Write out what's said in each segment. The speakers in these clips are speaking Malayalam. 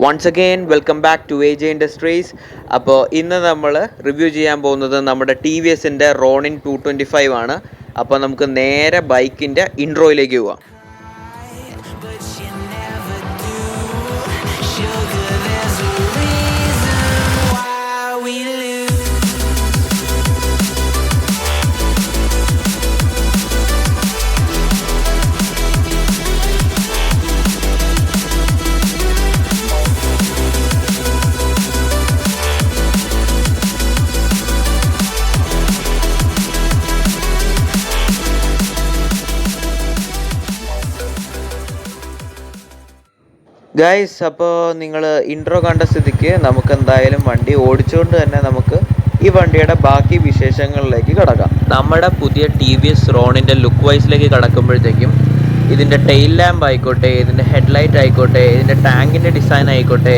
Once again welcome back to AJ industries. അപ്പോൾ ഇന്ന് നമ്മൾ റിവ്യൂ ചെയ്യാൻ പോകുന്നത് നമ്മുടെ TVSൻ്റെ റോണിൻ 225 ആണ്. അപ്പോൾ നമുക്ക് നേരെ ബൈക്കിൻ്റെ ഇൻട്രോയിലേക്ക് പോവാം. ഗൈസ്, അപ്പോൾ നിങ്ങൾ ഇൻട്രോ കണ്ട സ്ഥിതിക്ക് നമുക്ക് എന്തായാലും വണ്ടി ഓടിച്ചുകൊണ്ട് തന്നെ നമുക്ക് ഈ വണ്ടിയുടെ ബാക്കി വിശേഷങ്ങളിലേക്ക് കടക്കാം. നമ്മുടെ പുതിയ TVS റോണിൻ്റെ ലുക്ക് വൈസിലേക്ക് കടക്കുമ്പോഴത്തേക്കും ഇതിൻ്റെ ടെയിൽ ലാമ്പ് ആയിക്കോട്ടെ, ഇതിൻ്റെ ഹെഡ്ലൈറ്റ് ആയിക്കോട്ടെ, ഇതിൻ്റെ ടാങ്കിൻ്റെ ഡിസൈൻ ആയിക്കോട്ടെ,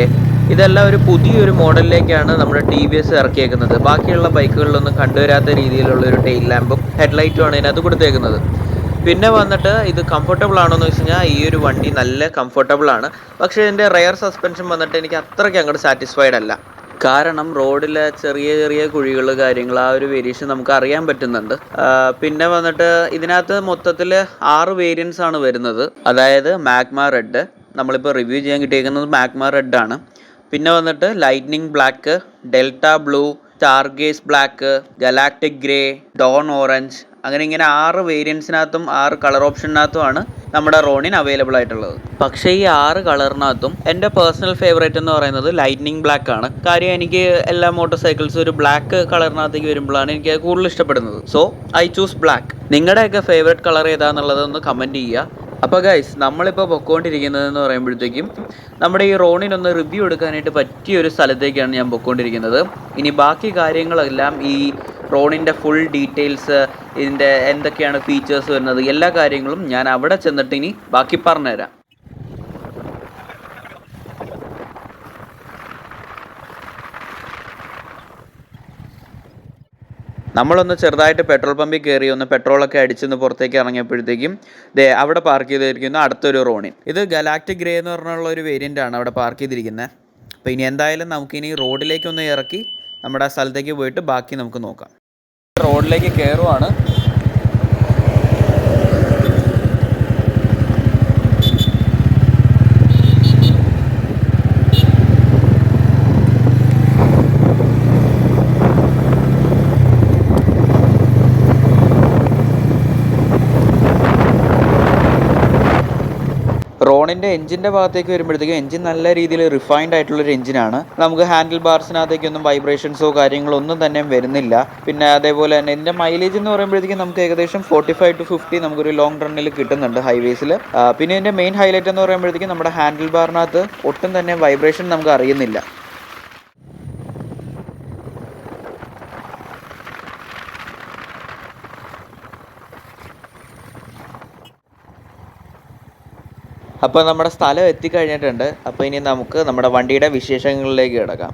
ഇതെല്ലാം ഒരു പുതിയൊരു മോഡലിലേക്കാണ് നമ്മുടെ TVS ഇറക്കിയേക്കുന്നത്. ബാക്കിയുള്ള ബൈക്കുകളിലൊന്നും കണ്ടുവരാത്ത രീതിയിലുള്ളൊരു ടെയിൽ ലാമ്പും ഹെഡ്ലൈറ്റുമാണ് ഇതിനകത്ത് കൊടുത്തേക്കുന്നത്. പിന്നെ വന്നിട്ട് ഇത് കംഫർട്ടബിൾ ആണോ എന്ന് വെച്ച് കഴിഞ്ഞാൽ ഈ ഒരു വണ്ടി നല്ല കംഫർട്ടബിൾ ആണ്. പക്ഷേ ഇതിൻ്റെ റെയർ സസ്പെൻഷൻ വന്നിട്ട് എനിക്ക് അത്രയ്ക്ക് അങ്ങോട്ട് സാറ്റിസ്ഫൈഡ് അല്ല. കാരണം റോഡിലെ ചെറിയ ചെറിയ കുഴികൾ കാര്യങ്ങൾ ആ ഒരു വേരിയേഷൻ നമുക്ക് അറിയാൻ പറ്റുന്നുണ്ട്. പിന്നെ വന്നിട്ട് ഇതിനകത്ത് മൊത്തത്തിൽ 6 വേരിയൻസ് ആണ് വരുന്നത്. അതായത് മാഗ്മ റെഡ്, നമ്മളിപ്പോൾ റിവ്യൂ ചെയ്യാൻ കിട്ടിയിരിക്കുന്നത് മാഗ്മ റെഡ് ആണ്. പിന്നെ വന്നിട്ട് lightning black, delta blue, stargaze black, galactic grey, dawn orange, അങ്ങനെ ഇങ്ങനെ 6 വേരിയൻസിനകത്തും 6 കളർ ഓപ്ഷനകത്തുമാണ് നമ്മുടെ റോണിൻ അവൈലബിൾ ആയിട്ടുള്ളത്. പക്ഷേ ഈ 6 കളറിനകത്തും എൻ്റെ പേഴ്സണൽ ഫേവറേറ്റ് എന്ന് പറയുന്നത് ലൈറ്റ്നിങ് ബ്ലാക്ക് ആണ്. കാര്യം എനിക്ക് എല്ലാ മോട്ടോർ സൈക്കിൾസും ഒരു ബ്ലാക്ക് കളറിനകത്തേക്ക് വരുമ്പോഴാണ് എനിക്ക് കൂടുതൽ ഇഷ്ടപ്പെടുന്നത്. So I choose black. നിങ്ങളുടെയൊക്കെ ഫേവറേറ്റ് കളർ ഏതാണെന്നുള്ളതൊന്ന് കമൻറ്റ് ചെയ്യുക. അപ്പോൾ ഗൈസ്, നമ്മളിപ്പോൾ പൊയ്ക്കൊണ്ടിരിക്കുന്നതെന്ന് പറയുമ്പോഴത്തേക്കും നമ്മുടെ ഈ റോണിനൊന്ന് റിവ്യൂ എടുക്കാനായിട്ട് പറ്റിയ ഒരു സ്ഥലത്തേക്കാണ് ഞാൻ പൊയ്ക്കൊണ്ടിരിക്കുന്നത്. ഇനി ബാക്കി കാര്യങ്ങളെല്ലാം ഈ റോണിൻ്റെ ഫുൾ ഡീറ്റെയിൽസ്, ഇതിൻ്റെ എന്തൊക്കെയാണ് ഫീച്ചേഴ്സ് വരുന്നത്, എല്ലാ കാര്യങ്ങളും ഞാൻ അവിടെ ചെന്നിട്ട് ഇനി ബാക്കി പറഞ്ഞുതരാം. നമ്മളൊന്ന് ചെറുതായിട്ട് പെട്രോൾ പമ്പിൽ കയറി ഒന്ന് പെട്രോളൊക്കെ അടിച്ചൊന്ന് പുറത്തേക്ക് ഇറങ്ങിയപ്പോഴത്തേക്കും അവിടെ പാർക്ക് ചെയ്തിരിക്കുന്ന അടുത്തൊരു റോണിൻ. ഇത് ഗലാക്ടിക് ഗ്രേ എന്ന് പറഞ്ഞുള്ള ഒരു വേരിയൻ്റ് ആണ് അവിടെ പാർക്ക് ചെയ്തിരിക്കുന്നത്. അപ്പോൾ ഇനി എന്തായാലും നമുക്കിനി റോഡിലേക്കൊന്ന് ഇറക്കി നമ്മുടെ സ്ഥലത്തേക്ക് പോയിട്ട് ബാക്കി നമുക്ക് നോക്കാം. റോഡിലേക്ക് കയറുവാണ്. റോണിൻ്റെ എഞ്ചിൻ്റെ ഭാഗത്തേക്ക് വരുമ്പോഴത്തേക്കും എഞ്ചിൻ നല്ല രീതിയിൽ റിഫൈൻഡ് ആയിട്ടുള്ളൊരു എഞ്ചിനാണ്. നമുക്ക് ഹാൻഡിൽ ബാർസിനകത്തേക്കൊന്നും വൈബ്രേഷൻസോ കാര്യങ്ങളോ ഒന്നും തന്നെ വരുന്നില്ല. പിന്നെ അതേപോലെ തന്നെ ഇതിൻ്റെ മൈലേജ് എന്ന് പറയുമ്പോഴത്തേക്കും നമുക്ക് ഏകദേശം 45 to 50 നമുക്കൊരു ലോങ് റണ്ണിൽ കിട്ടുന്നുണ്ട് ഹൈവേസിൽ. പിന്നെ ഇതിൻ്റെ മെയിൻ ഹൈലൈറ്റ് എന്ന് പറയുമ്പോഴത്തേക്കും നമ്മുടെ ഹാൻഡിൽ ബാറിനകത്ത് ഒട്ടും തന്നെ വൈബ്രേഷൻ നമുക്ക് അറിയുന്നില്ല. അപ്പോൾ നമ്മുടെ സ്ഥലം എത്തിക്കഴിഞ്ഞിട്ടുണ്ട്. അപ്പോൾ ഇനി നമുക്ക് നമ്മുടെ വണ്ടിയുടെ വിശേഷങ്ങളിലേക്ക് കിടക്കാം.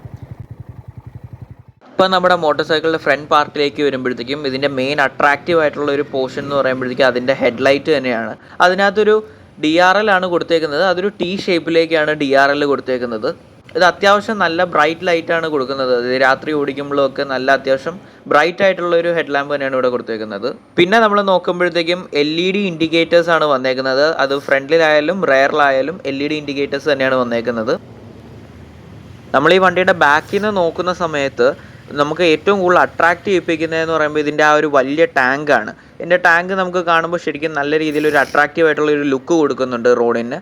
ഇപ്പോൾ നമ്മുടെ മോട്ടോർ സൈക്കിളിൻ്റെ ഫ്രണ്ട് പാർട്ടിലേക്ക് വരുമ്പോഴത്തേക്കും ഇതിൻ്റെ മെയിൻ അട്രാക്റ്റീവ് ആയിട്ടുള്ള ഒരു പോർഷൻ എന്ന് പറയുമ്പോഴത്തേക്കും അതിൻ്റെ ഹെഡ്ലൈറ്റ് തന്നെയാണ്. അതിനകത്തൊരു DRL ആണ് കൊടുത്തേക്കുന്നത്. അതൊരു T ഷേപ്പിലേക്കാണ് DRL കൊടുത്തേക്കുന്നത്. ഇത് അത്യാവശ്യം നല്ല ബ്രൈറ്റ് ലൈറ്റാണ് കൊടുക്കുന്നത്. ഇത് രാത്രി ഓടിക്കുമ്പോഴൊക്കെ നല്ല അത്യാവശ്യം ബ്രൈറ്റ് ആയിട്ടുള്ള ഒരു ഹെഡ് ലാമ്പ് തന്നെയാണ് ഇവിടെ കൊടുത്തേക്കുന്നത്. പിന്നെ നമ്മൾ നോക്കുമ്പോഴത്തേക്കും LED ഇൻഡിക്കേറ്റേഴ്സ് ആണ് വന്നേക്കുന്നത്. അത് ഫ്രണ്ടിലായാലും റെയറിലായാലും LED ഇൻഡിക്കേറ്റേഴ്സ് തന്നെയാണ് വന്നേക്കുന്നത്. നമ്മൾ ഈ വണ്ടിയുടെ ബാക്കിൽ നിന്ന് നോക്കുന്ന സമയത്ത് നമുക്ക് ഏറ്റവും കൂടുതൽ അട്രാക്റ്റ് ചെയ്യിപ്പിക്കുന്നതെന്ന് പറയുമ്പോൾ ഇതിൻ്റെ ആ ഒരു വലിയ ടാങ്കാണ്. ഇതിൻ്റെ ടാങ്ക് നമുക്ക് കാണുമ്പോൾ ശരിക്കും നല്ല രീതിയിൽ ഒരു അട്രാക്റ്റീവ് ആയിട്ടുള്ള ഒരു ലുക്ക് കൊടുക്കുന്നുണ്ട് റോഡിന്.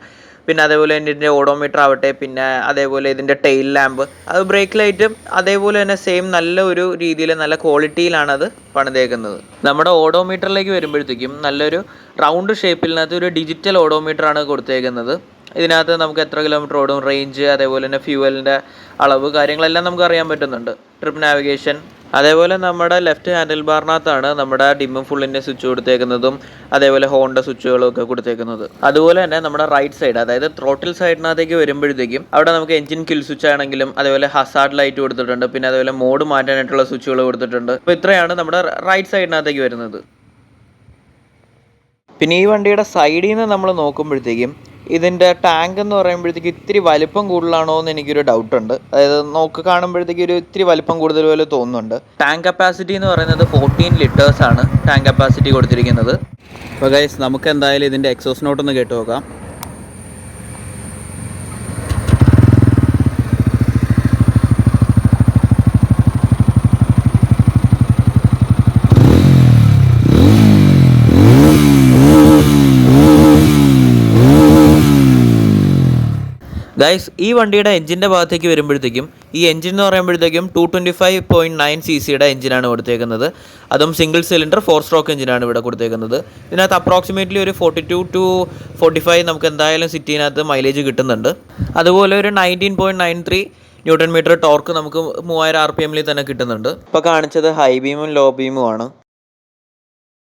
പിന്നെ അതേപോലെ തന്നെ ഇതിൻ്റെ ഓഡോമീറ്റർ ആവട്ടെ, പിന്നെ അതേപോലെ ഇതിൻ്റെ ടെയിൽ ലാമ്പ്, അത് ബ്രേക്ക് ലൈറ്റും അതേപോലെ തന്നെ സെയിം നല്ല ഒരു രീതിയിൽ നല്ല ക്വാളിറ്റിയിലാണ് അത് പണിതേക്കുന്നത്. നമ്മുടെ ഓഡോമീറ്ററിലേക്ക് വരുമ്പോഴത്തേക്കും നല്ലൊരു റൗണ്ട് ഷേപ്പിലിനകത്ത് ഒരു ഡിജിറ്റൽ ഓഡോമീറ്ററാണ് കൊടുത്തേക്കുന്നത്. ഇതിനകത്ത് നമുക്ക് എത്ര കിലോമീറ്റർ ഓടും, റേഞ്ച്, അതേപോലെ തന്നെ ഫ്യൂവലിൻ്റെ അളവ് കാര്യങ്ങളെല്ലാം നമുക്ക് അറിയാൻ പറ്റുന്നുണ്ട്. ട്രിപ്പ് നാവിഗേഷൻ, അതേപോലെ നമ്മുടെ ലെഫ്റ്റ് ഹാൻഡിൽ ബാറിനകത്താണ് നമ്മുടെ ഡിമ്മും ഫുള്ളിൻ്റെ സ്വിച്ച് കൊടുത്തേക്കുന്നതും അതേപോലെ ഹോണിൻ്റെ സ്വിച്ചുകളും ഒക്കെ കൊടുത്തേക്കുന്നത്. അതുപോലെ തന്നെ നമ്മുടെ റൈറ്റ് സൈഡ്, അതായത് ത്രോട്ടിൽ സൈഡിനകത്തേക്ക് വരുമ്പോഴത്തേക്കും അവിടെ നമുക്ക് എഞ്ചിൻ കിൽ സ്വിച്ച് ആണെങ്കിലും അതേപോലെ ഹസാർഡ് ലൈറ്റ് കൊടുത്തിട്ടുണ്ട്. പിന്നെ അതേപോലെ മോഡ് മാറ്റാനായിട്ടുള്ള സ്വിച്ചുകൾ കൊടുത്തിട്ടുണ്ട്. അപ്പോൾ ഇത്രയാണ് നമ്മുടെ റൈറ്റ് സൈഡിനകത്തേക്ക് വരുന്നത്. പിന്നെ ഈ വണ്ടിയുടെ സൈഡിൽ നിന്ന് നമ്മൾ നോക്കുമ്പോഴത്തേക്കും ഇതിൻ്റെ ടാങ്ക് എന്ന് പറയുമ്പോഴത്തേക്ക് ഇത്തിരി വലിപ്പം കൂടുതലാണോ എന്ന് എനിക്കൊരു ഡൗട്ടുണ്ട്. അതായത് കാണുമ്പോഴത്തേക്ക് ഒരു ഇത്തിരി വലിപ്പം കൂടുതൽ പോലെ തോന്നുന്നുണ്ട്. ടാങ്ക് കപ്പാസിറ്റി എന്ന് പറയുന്നത് 14 ലിറ്റേഴ്സ് ആണ് ടാങ്ക് കപ്പാസിറ്റി കൊടുത്തിരിക്കുന്നത്. അപ്പോൾ ഗൈസ്, നമുക്ക് എന്തായാലും ഇതിൻ്റെ എക്സോസ് നോട്ടൊന്ന് കേട്ട് നോക്കാം. ഗൈസ്, ഈ വണ്ടിയുടെ എഞ്ചിൻ്റെ ഭാഗത്തേക്ക് വരുമ്പോഴത്തേക്കും ഈ എഞ്ചിൻ എന്ന് പറയുമ്പോഴത്തേക്കും 225.9 cc എഞ്ചിനാണ് കൊടുത്തേക്കുന്നത്. അതും സിംഗിൾ സിലിണ്ടർ 4 സ്ട്രോക്ക് എഞ്ചിനാണ് ഇവിടെ കൊടുത്തേക്കുന്നത്. ഇതിനകത്ത് അപ്രോക്സിമേറ്റ്ലി ഒരു 42 to 45 നമുക്ക് എന്തായാലും സിറ്റിനകത്ത് മൈലേജ് കിട്ടുന്നുണ്ട്. അതുപോലെ ഒരു 19.93 ന്യൂട്ടൺ മീറ്റർ ടോർക്ക് നമുക്ക് 3000 RPM തന്നെ കിട്ടുന്നുണ്ട്. ഇപ്പോൾ കാണിച്ചത് ഹൈ ബീമും ലോ ബീമും ആണ്.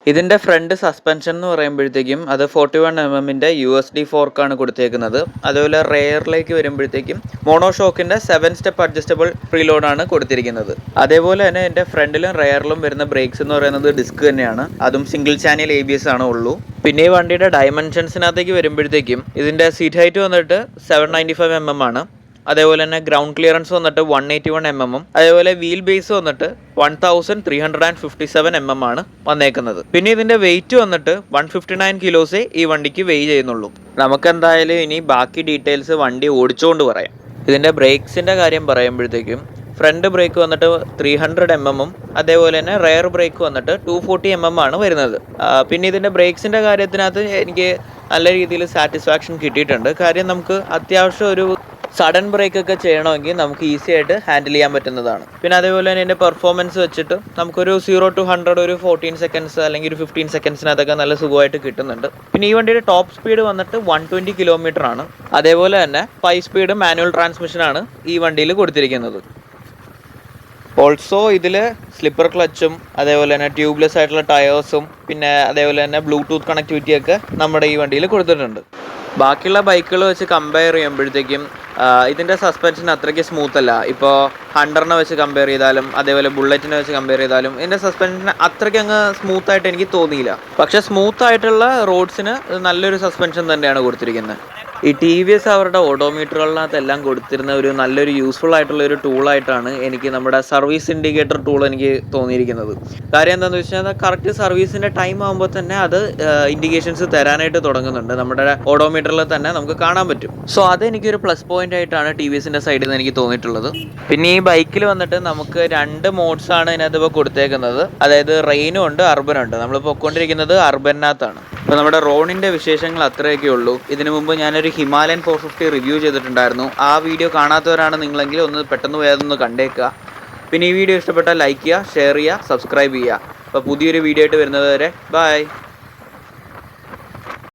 ഇതിൻ്റെ ഫ്രണ്ട് സസ്പെൻഷൻ എന്ന് പറയുമ്പോഴത്തേക്കും അത് 41 mm USD ഫോർക്കാണ് കൊടുത്തേക്കുന്നത്. അതുപോലെ റെയറിലേക്ക് വരുമ്പോഴത്തേക്കും മോണോഷോക്കിൻ്റെ 7 സ്റ്റെപ്പ് അഡ്ജസ്റ്റബിൾ പ്രീലോഡാണ് കൊടുത്തിരിക്കുന്നത്. അതേപോലെ തന്നെ എൻ്റെ ഫ്രണ്ടിലും റെയറിലും വരുന്ന ബ്രേക്സ് എന്ന് പറയുന്നത് ഡിസ്ക് തന്നെയാണ്. അതും സിംഗിൾ ചാനൽ ABS ആണ് ഉള്ളൂ. പിന്നെ ഈ വണ്ടിയുടെ ഡയമെൻഷൻസിനകത്തേക്ക് വരുമ്പോഴത്തേക്കും ഇതിൻ്റെ സീറ്റ് ഹൈറ്റ് വന്നിട്ട് 795 mm ആണ്. അതേപോലെ തന്നെ ഗ്രൗണ്ട് ക്ലിയറൻസ് വന്നിട്ട് 181 mm. അതേപോലെ വീൽ ബേസ് വന്നിട്ട് 1357 mm ആണ് വന്നേക്കുന്നത്. പിന്നെ ഇതിന്റെ വെയിറ്റ് വന്നിട്ട് 159 കിലോസേ ഈ വണ്ടിക്ക് വെയ് ചെയ്യുന്നുള്ളൂ. നമുക്ക് എന്തായാലും ഇനി ബാക്കി ഡീറ്റെയിൽസ് വണ്ടി ഓടിച്ചുകൊണ്ട് പറയാം. ഇതിന്റെ ബ്രേക്സിന്റെ കാര്യം പറയുമ്പോഴത്തേക്കും ഫ്രണ്ട് ബ്രേക്ക് വന്നിട്ട് 300 mm അതേപോലെ തന്നെ റെയർ ബ്രേക്ക് വന്നിട്ട് 240 mm ആണ് വരുന്നത്. പിന്നെ ഇതിന്റെ ബ്രേക്സിന്റെ കാര്യത്തിനകത്ത് എനിക്ക് നല്ല രീതിയിൽ സാറ്റിസ്ഫാക്ഷൻ കിട്ടിയിട്ടുണ്ട്. കാര്യം നമുക്ക് അത്യാവശ്യം ഒരു സഡൻ ബ്രേക്ക് ഒക്കെ ചെയ്യണമെങ്കിൽ നമുക്ക് ഈസി ആയിട്ട് ഹാൻഡിൽ ചെയ്യാൻ പറ്റുന്നതാണ്. പിന്നെ അതേപോലെ തന്നെ എൻ്റെ പെർഫോമൻസ് വെച്ചിട്ട് നമുക്കൊരു 0 to 100 ഒരു 14 സെക്കൻഡ്സ് അല്ലെങ്കിൽ ഒരു 15 സെക്കൻഡ്സിനകത്തൊക്കെ നല്ല സുഖമായിട്ട് കിട്ടുന്നുണ്ട്. പിന്നെ ഈ വണ്ടിയുടെ ടോപ്പ് സ്പീഡ് വന്നിട്ട് 120 km ആണ്. അതേപോലെ തന്നെ 5 സ്പീഡ് മാനുവൽ ട്രാൻസ്മിഷനാണ് ഈ വണ്ടിയിൽ കൊടുത്തിരിക്കുന്നത്. ഓൾസോ ഇതിൽ സ്ലിപ്പർ ക്ലച്ചും അതേപോലെ തന്നെ ട്യൂബ്ലെസ് ആയിട്ടുള്ള ടയേഴ്സും പിന്നെ അതേപോലെ തന്നെ ബ്ലൂടൂത്ത് കണക്ടിവിറ്റിയൊക്കെ നമ്മുടെ ഈ വണ്ടിയിൽ കൊടുത്തിട്ടുണ്ട്. ബാക്കിയുള്ള ബൈക്കുകൾ വെച്ച് കമ്പയർ ചെയ്യുമ്പോഴത്തേക്കും ഇതിൻ്റെ സസ്പെൻഷൻ അത്രയ്ക്ക് സ്മൂത്ത് അല്ല. ഇപ്പോൾ ഹണ്ടറിനെ വെച്ച് കമ്പയർ ചെയ്താലും അതേപോലെ ബുള്ളറ്റിനെ വെച്ച് കമ്പയർ ചെയ്താലും ഇതിൻ്റെ സസ്പെൻഷൻ അത്രയ്ക്ക് അങ്ങ് സ്മൂത്തായിട്ട് എനിക്ക് തോന്നിയില്ല. പക്ഷേ സ്മൂത്തായിട്ടുള്ള റോഡ്സിന് നല്ലൊരു സസ്പെൻഷൻ തന്നെയാണ് കൊടുത്തിരിക്കുന്നത്. ഈ TVS അവരുടെ ഓഡോമീറ്ററുകളിനകത്തെല്ലാം കൊടുത്തിരുന്ന ഒരു നല്ലൊരു യൂസ്ഫുൾ ആയിട്ടുള്ള ഒരു ടൂളായിട്ടാണ് എനിക്ക് നമ്മുടെ സർവീസ് ഇൻഡിക്കേറ്റർ ടൂൾ എനിക്ക് തോന്നിയിരിക്കുന്നത്. കാര്യം എന്താണെന്ന് വെച്ചാൽ കറക്റ്റ് സർവീസിൻ്റെ ടൈം ആകുമ്പോൾ തന്നെ അത് ഇൻഡിക്കേഷൻസ് തരാനായിട്ട് തുടങ്ങുന്നുണ്ട്. നമ്മുടെ ഓഡോമീറ്ററിൽ തന്നെ നമുക്ക് കാണാൻ പറ്റും. സോ അതെനിക്കൊരു പ്ലസ് പോയിന്റ് ആയിട്ടാണ് TVSൻ്റെ സൈഡിൽ നിന്ന് എനിക്ക് തോന്നിയിട്ടുള്ളത്. പിന്നെ ഈ ബൈക്കിൽ വന്നിട്ട് നമുക്ക് 2 മോഡ്സാണ് ഇതിനകത്ത് ഇപ്പോൾ കൊടുത്തേക്കുന്നത്. അതായത് റെയിനും ഉണ്ട്, അർബനും ഉണ്ട്. നമ്മൾ പൊയ്ക്കൊണ്ടിരിക്കുന്നത് അർബനകത്താണ്. അപ്പോൾ നമ്മുടെ റോണിൻ്റെ വിശേഷങ്ങൾ അത്രയൊക്കെ ഉള്ളൂ. ഇതിനു മുമ്പ് ഞാനൊരു ഹിമാലയൻ 450 റിവ്യൂ ചെയ്തിട്ടുണ്ടായിരുന്നു. ആ വീഡിയോ കാണാത്തവരാണ് നിങ്ങളെങ്കിൽ ഒന്ന് പെട്ടെന്ന് വേഗം കണ്ടേക്കുക. പിന്നെ ഈ വീഡിയോ ഇഷ്ടപ്പെട്ടാൽ ലൈക്ക് ചെയ്യുക, ഷെയർ ചെയ്യുക, സബ്സ്ക്രൈബ് ചെയ്യുക. അപ്പോൾ പുതിയൊരു വീഡിയോ ആയിട്ട് വരുന്നത് വരെ ബൈ.